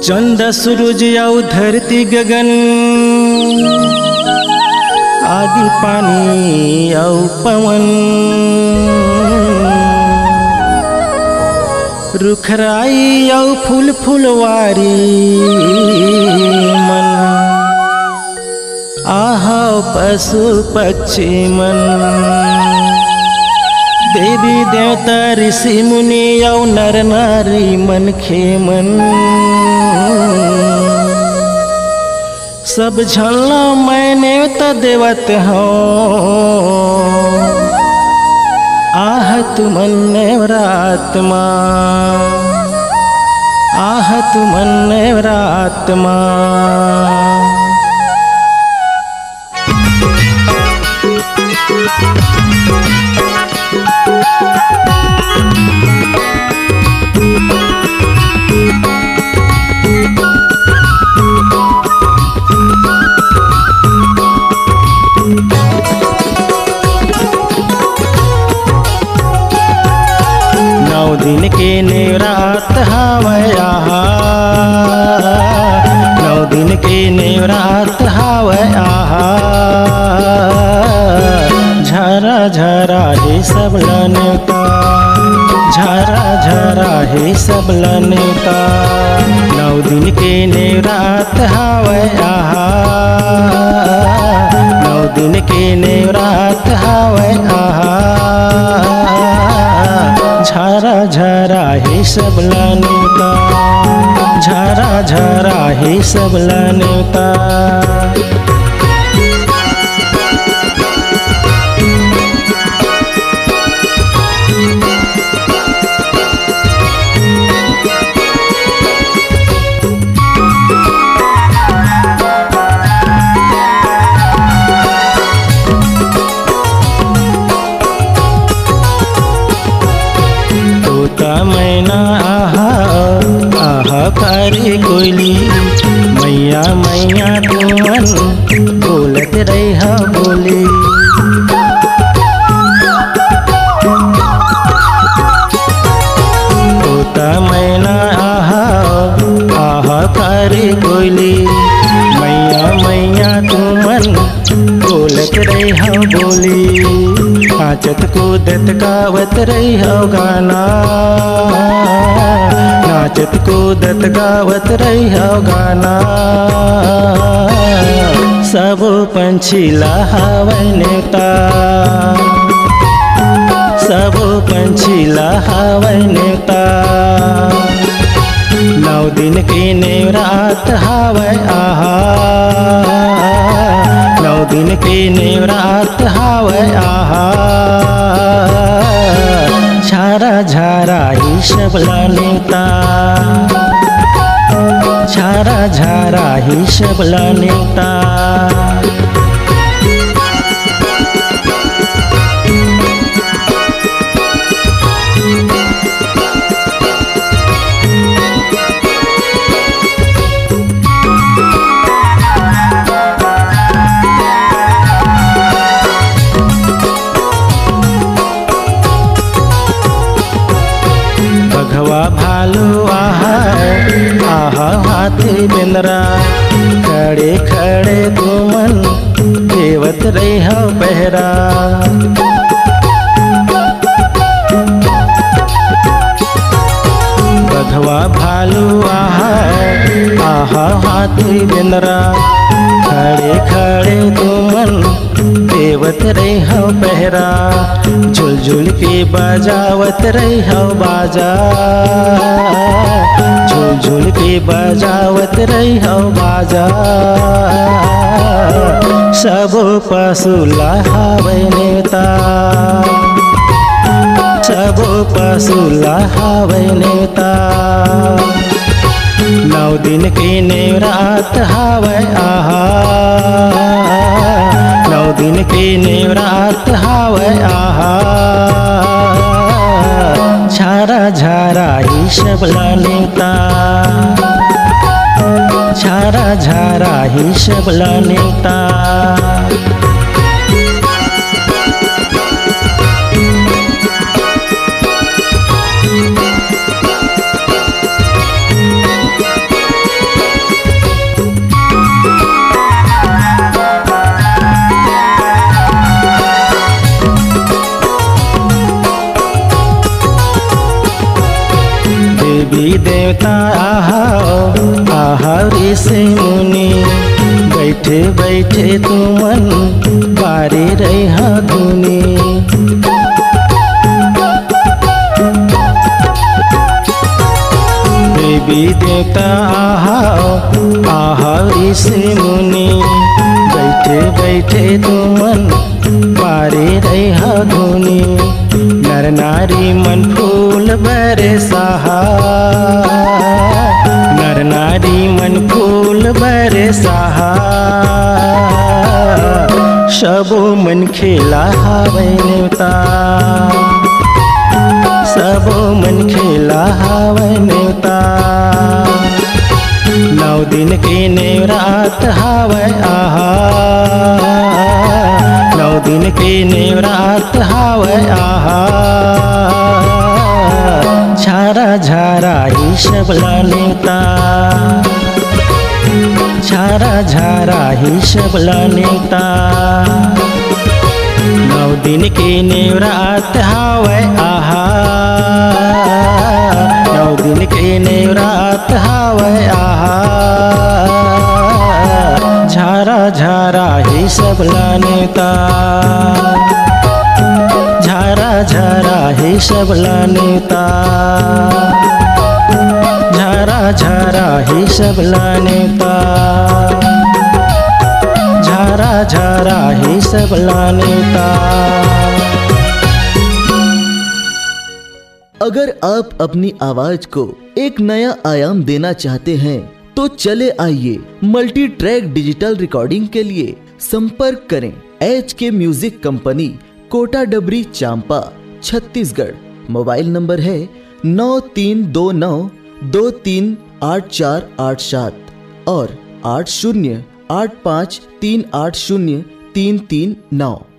चंद सूरज आउ धरती गगन, आदि पानी आउ पवन, रुखराई आउ फूल फुलवारी मन, आहा पशु पक्षी मन, देवी देवता ऋषि मुनि आउ नर नारी मन खे मन, सब झलना मैंने तो देवत हूँ, आह तुमन नेवरात्मा, आह तुमन नेवरात्मा। नौ दिन के नेवरात हावय आहा, नौ दिन के नेवरात हावय आहा, झरा झरा हे सब लनेता, झरा झरा हे सब लनेता, नौ दिन के नेवरात हावय आहा, नौ दिन के नेवरात हावय आहा, झरा झरा हे सब लनेता, झरा झरा हे सब लनेता। मैना आहा आहा करे कोयली, मैया मैया तुमन बोलत रहा बोली, तोता मैना आहा आहा करे कोयली, मैया मैया तुमन बोलत रहा बोली, नाचत कूदत गावत रहो गाना, नाचत कूदत गावत रहो गाना, सब पंछी लहावै नेता, सब पंछी लहावै नेता, नौ दिन की नेवरात हावय आहा, नौ दिन की नेवरात हावय आहा, झरा झरा ही सब लनेता, झरा झरा ही सब लनेता। बघवा भालू आहा आहा हाथी बेंदरा, खड़े खड़े तुमन देवत रहो पहरा, बघवा भालू आहा आहा हाथी बेंदरा, खड़े खड़े तुमन देवत रहो पहरा, झुल झुल के बजावत रहो बाजा, झुल झुल के बजावत रहो बाजा, सब पशु लहावै नेता, सब पशु लहावै नेता, नौ दिन की नेवरात हावय आहा, नौ दिन की नेवरात हावय आहा, झरा झरा ही सब लनेता, झरा झरा ही सब लनेता। देवी देवता आहा ऋषि मुनि, बैठे बैठे तुमन बारे रहा धुनी। देवी देवता आहा ऋषि मुनि, बैठे बैठे तुमन बारे रहा धुनी। नर नारी मन फूल बरसाहा, नर नारी मन फूल बरसाहा। सबो मन खेला हावै नेवता, सबो मन खेला हावै नेवता। 9 दिन के नेवरात हावै आहा, 9 दिन के नेवरात हावै आहा। झारा झारा ही सबला नेवता, झारा झारा ही सबला नेवता। 9 दिन के नेवरात हावै आहा, 9 दिन के नेवरात हावै आहा। झारा झारा ही सबला नेवता, झारा झारा ही सबला नेवता, झारा झारा ही सबला नेवता, झारा झारा ही सबला नेवता। अगर आप अपनी आवाज को एक नया आयाम देना चाहते हैं तो चले आइए मल्टी ट्रैक डिजिटल रिकॉर्डिंग के लिए संपर्क करें HK म्यूजिक कंपनी, कोटा डबरी, चांपा, छत्तीसगढ़। मोबाइल नंबर है 9329238487 और 8085380339।